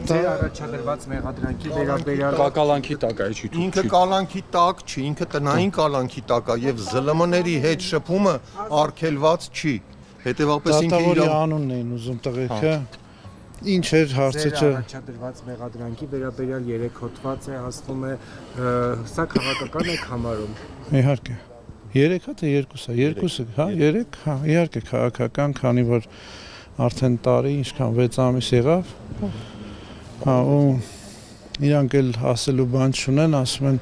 Ձեր առաջադրված մեղադրանքի վերաբերյալ կալանքի տակ է, չի դու։ Ինքը կալանքի տակ չի, ինքը տնային կալանքի տակ է եւ ԶԼՄ-ների հետ շփումը արգելված չի։ Հետևաբար ինքը Դատավորի անունն էին ուզում տղեկը։ Ինչ էր հարցը չէ։ առաջադրված մեղադրանքի վերաբերյալ 3 հոդված է, ասվում է, սա քաղաքական է համարում։ Իհարկե։ 3-ը թե 2-ը, 2-ը, հա, 3, հա, իհարկե քաղաքական, քանի որ արդեն տարի, ինչքան 6 ամիս եղավ։ Հա, ու իրանք էլ ասելու բան չունեն, ասում են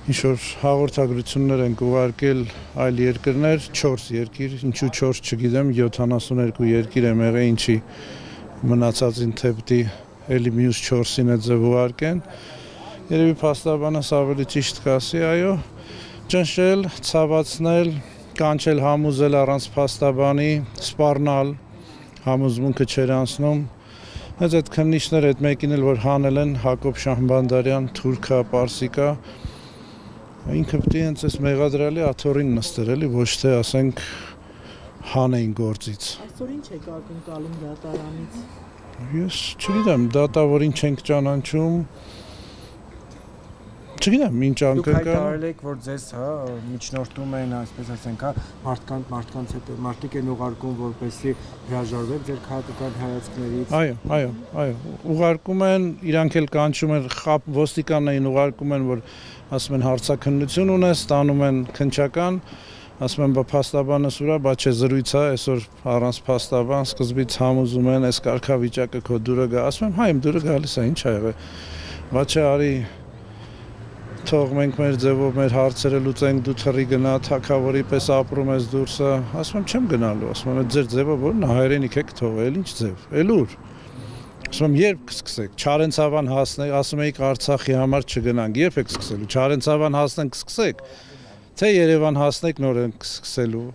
ինչ որ հաղորդագրություններ են ուղարկել այլ երկրներ, 4 երկիր, ինչու 4 չգիտեմ, 72 երկիր եմ եղել, ինչի մնացածին թեպտի էլի մյուս 4-ին է ձև ուղարկեն։ Երևի փաստաբանս ավելի ճիշտ կասի, այո, ճնշել, ցավացնել, կանչել համոզել առանց փաստաբանի, սպառնալ, համոզմունքը չեր անցնում։ Հենց այդ քննիչները այդ մեկին էլ որ հանել են Հակոբ Շահբանդարյան, թուրքա, պարսիկա, ինքը պետք է հենց այս մեղադրալի աթոռին նստեր էլի, ոչ թե ասենք հանեին գործից։ Այսօր ինչ եք ակնկալում դատարանից։ Ես չգիտեմ, դատավորին չենք ճանաչում։ Չգիտեմ, ինչ Դուք անկրկան։ հայտարարել եք, որ ձեզ միջնորդում են, այսպես ասենք, մարդկանց հետ մարդիկ են ուղարկում, որպեսզի հրաժարվեք ձեր քաղաքական հայացքներից։ Այո, ուղարկում են, իրանք էլ կանչում են, ոստիկաններին ուղարկում են, որ ասում են հարցաքննություն ունես, ստանում են քննչական, ասում են բա փաստաբանս ուրա, բա չէ զրույց է, այսօր առանց փաստաբան սկզբից համոզում են, այս կարգավիճակը քո դուրը գա, ասում եմ, հա իմ դուրը գալիս է, ինչ ա եղել։ Բա չէ արի թող մենք մեր ձևով մեր հարցերը լուծենք, դու թռի գնա, թակավորի պես ապրում ես դուրսը, ասում եմ չեմ գնալու, ասում եմ ձեր ձևը որն է, հայրենիք եք թողել, ինչ ձև, էլ ուր։ Ասում եմ երբ կսկսեք, Չարենցավան հասնեք, ասում եք Արցախի համար չգնանք, երբ եք սկսելու, Չարենցավան հասնենք կսկսեք, թե Երևան հասնեք նոր ենք սկսելու։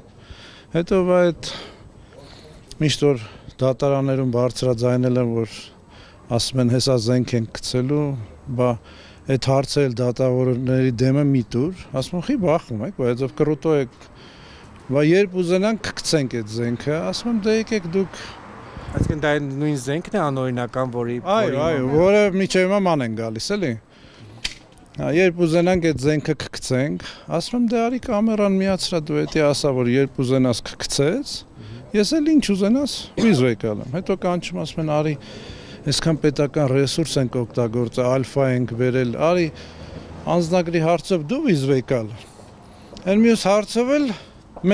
Հետո այդ միշտ որ դատարաններում բարձրաձայնել են, որ ասում են հեսա զենք ենք գցելու, բա այդ հարցը էլ դատավորների դեմը մի տուր, ասում եմ խի բախում եք, բայց ով կռուտո եք, բա երբ ուզենանք կգցենք այդ զենքը, ասում եմ դե եկեք դուք։ Այսինքն դա նույն զենքն է անօրինական, որի Այո, որը միջև հիմա ման են գալիս, էլի։ Երբ ուզենանք այդ զենքը կգցենք, ասում եմ դե արի կամերան միացրա դու էդի ասա, որ երբ ուզենաս կգցես, ես էլ ինչ ուզենաս վիզուալ եմ, հետո կանչում ասում են արի այսքան պետական ռեսուրս ենք օգտագործել, ալֆա ենք վերել, արի անձնագրի հարցով դու վիզուալ։ Այն մյուս հարցով էլ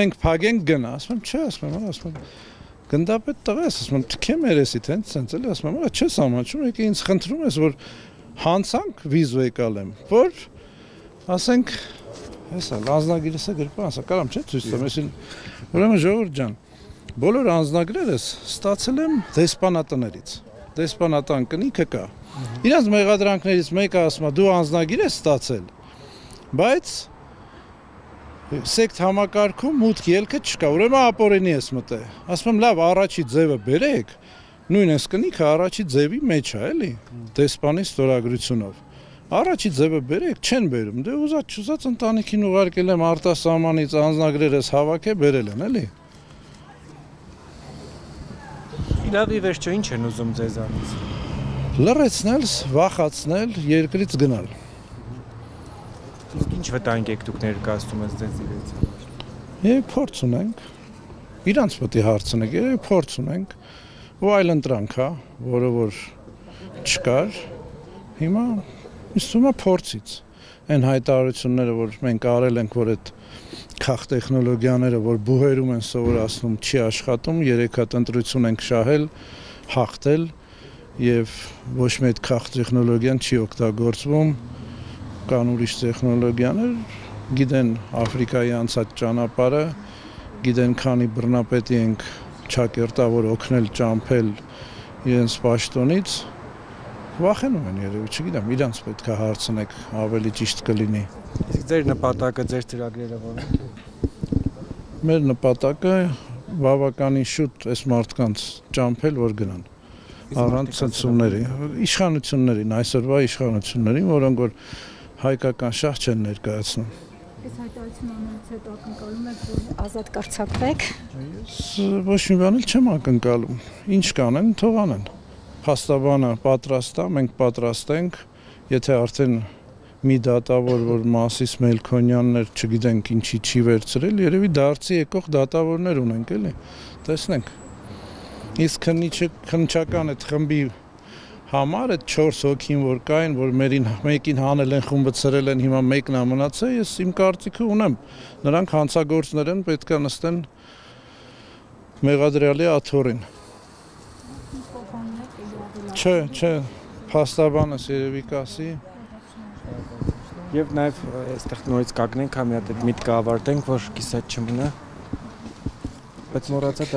մենք փագենք գնա, ասում եմ չէ, ասում եմ գնդապետ տղես, ասում եմ թքեմ երեսիդ հենց սենց էլի, ասում եմ չես ամաչում, եկե ինձ խնդրում ես, որ հանցանք վիզուալ եմ, որ ասենք հեսա անձնագիրս է գրպան, ասա կարամ չէ ցույց տամ, այսին ուրեմն ժողովուրդ ջան, բոլոր անձնագրերս ստացել եմ դեսպանատներից, դեսպանատան կնիքը կա, իրանց մեղադրանքներից մեկը ասում է դու անձնագիր ես ստացել, բայց սեկտ համակարգում մուտք ելքը չկա, ուրեմն ապօրինի ես մտել, ասում եմ լավ առաջի ձևը բերեք, նույն այս կնիքը առաջի ձևի մեջ է, էլի, դեսպանի ստորագրությունով։ Առաջի ձևը բերեք, չեն բերում, դե ուզած չուզած ընտանիքին ուղարկել եմ արտասահմանից անձնագրերս հավաքել, բերել են, էլի։ Լավ ի վերջո ինչ են ուզում ձեզանից։ Լռեցնել, վախացնել, երկրից գնալ։ Իսկ ինչ վտանգ եք դուք ներկայացնում եք ձեզ իրենց համար։ Երբ փորձ ունենք, իրանց պետք է հարցնենք, երբ փորձ ունենք, ու այլ ընտրանք է, որը որ չկար, հիմա իստում է փորձից։ Այն հայտարարությունները, որ մենք արել ենք, որ այդ քաղ տեխնոլոգիաները, որ բուհերում են սովորացնում, չի աշխատում, 3 հատ ընտրություն ենք շահել, հաղթել եւ ոչ մի այդ քաղ տեխնոլոգիան չի օգտագործվում, կան ուրիշ տեխնոլոգիաներ, գիտեն Աֆրիկայի անցած ճանապարհը, գիտեն քանի բռնապետի ենք չակերտավոր օգնել ճամփել իրենց պաշտոնից, վախենում են երևի, չգիտեմ, իրանց պետք է հարցնեք, ավելի ճիշտ կլինի։ Իսկ ձեր նպատակը, ձեր ծրագրերը ո՞ր են։ Մեր նպատակը բավականին շուտ այս մարդկանց ճամփել, որ գնան։ Առանց ցնցումների, իշխանություններին, այսօրվա իշխանություններին, որոնք որ հայկական շահ չեն ներկայացնում։ Այս հայտարարությունը անելուց հետո ակնկալում եք, որ ազատ կարձակվեք։ Ես ոչ մի բան էլ չեմ ակնկալում։ Ինչ կանեն, թող անեն։ փաստաբանը պատրաստ է, մենք պատրաստ ենք, եթե արդեն մի դատավոր, որ Մասիս Մելքոնյաններ, չգիտենք ինչի չի վերցրել, երևի դարձի եկող դատավորներ ունենք, էլի, տեսնենք։ Իսկ քննչական այդ խմբի համար այդ 4 հոգին, որ կային, որ մեկին հանել են, խումբը ցրել են, հիմա մեկն է մնացել, ես իմ կարծիքը ունեմ, նրանք հանցագործներ են, պետք է նստեն մեղադրյալի աթոռին։ Չէ, փաստաբանս երևի կասի։ Եվ նաև այստեղ նորից կանգնենք, հա մի հատ այդ միտքը ավարտենք, որ կիսատ չմնա։ Բայց մոռացա